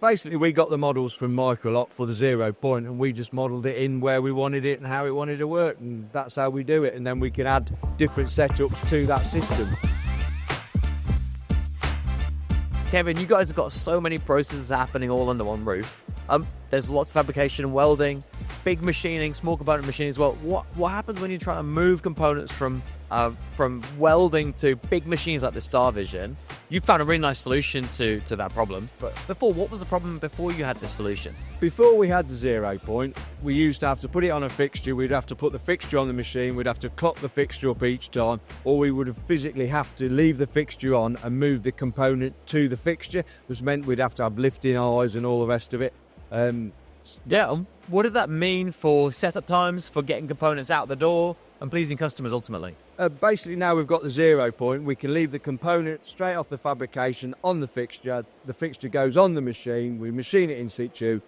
Basically, we got the models from MicroLoc for the 0 point, and we just modelled it in where we wanted it and how it wanted to work, and that's how we do it. And then we can add different setups to that system. Kevin, you guys have got so many processes happening all under one roof. There's lots of fabrication and welding, big machining, small component machining as well. What happens when you try to move components from welding to big machines like the Starvision? You found a really nice solution to that problem. But before, what was the problem before you had this solution? Before we had the 0 point, we used to have to put it on a fixture. We'd have to put the fixture on the machine. We'd have to clock the fixture up each time, or we would physically have to leave the fixture on and move the component to the fixture, which meant we'd have to have lifting eyes and all the rest of it. What did that mean for setup times, for getting components out the door and pleasing customers ultimately? Basically, now we've got the 0 point, we can leave the component straight off the fabrication on the fixture. The fixture goes on the machine, we machine it in situ,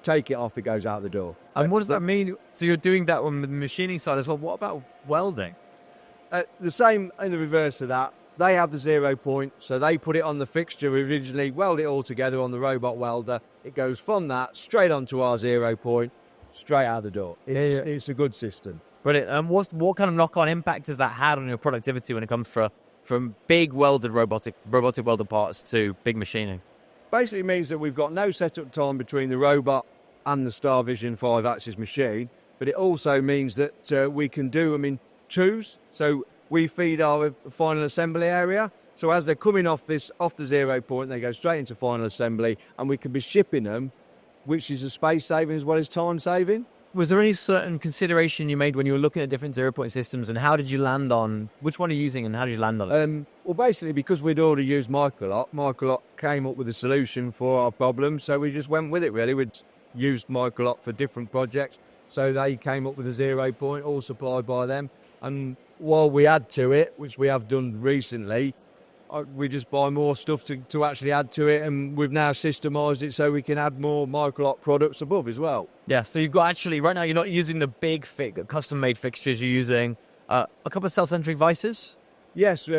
take it off, it goes out the door. And what does that mean? So you're doing that on the machining side as well. What about welding? The same in the reverse of that. They have the 0 point, so they put it on the fixture originally, weld it all together on the robot welder. It goes from that straight onto our 0 point, straight out the door. It's a good system. Brilliant. And what kind of knock-on impact has that had on your productivity when it comes from big welded robotic welded parts to big machining? Basically, it means that we've got no setup time between the robot and the Starvision 5-axis machine, but it also means that we can do them in twos. So we feed our final assembly area. So as they're coming off the 0 point, they go straight into final assembly, and we can be shipping them, which is a space saving as well as time saving. Was there any certain consideration you made when you were looking at different 0 point systems, and how did you land on which one are you using and how did you land on it? Well, basically, because we'd already used MicroLoc came up with a solution for our problem, so we just went with it, really. We'd used MicroLoc for different projects, so they came up with a 0 point, all supplied by them. And while we add to it, which we have done recently, we just buy more stuff to actually add to it, and we've now systemised it so we can add more MicroLoc products above as well. Yeah, so you've got actually, right now you're not using the big custom-made fixtures, you're using a couple of self-centering vices? Yes,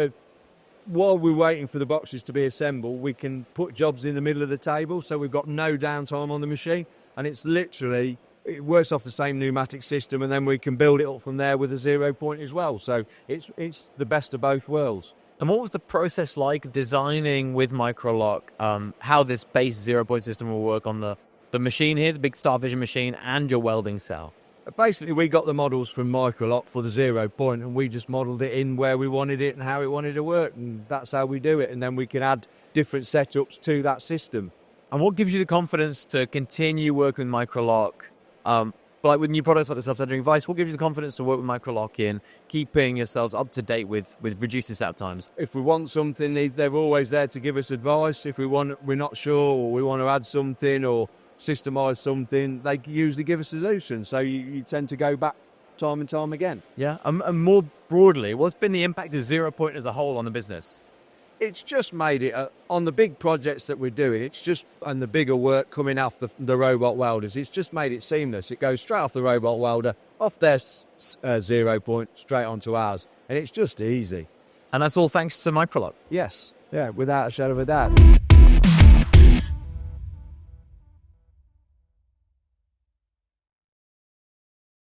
while we're waiting for the boxes to be assembled, we can put jobs in the middle of the table, so we've got no downtime on the machine, and it's literally, it works off the same pneumatic system, and then we can build it up from there with a 0 point as well. So it's the best of both worlds. And what was the process like designing with MicroLoc, how this base 0 point system will work on the machine here, the big Starvision machine, and your welding cell? Basically, we got the models from MicroLoc for the 0 point, and we just modelled it in where we wanted it and how it wanted to work, and that's how we do it. And then we can add different setups to that system. And what gives you the confidence to continue working with MicroLoc? Like with new products like the self-centering vice, what gives you the confidence to work with MicroLoc in keeping yourselves up to date with reducing setup times? If we want something, they're always there to give us advice. If we're not sure, or we want to add something or systemise something, they usually give us solutions. So you tend to go back time and time again. Yeah, and more broadly, what's been the impact of 0 point as a whole on the business? It's just made it, on the big projects that we're doing, and the bigger work coming off the robot welders, it's just made it seamless. It goes straight off the robot welder, off their 0 point, straight onto ours. And it's just easy. And that's all thanks to MicroLoc? Yes, yeah, without a shadow of a doubt.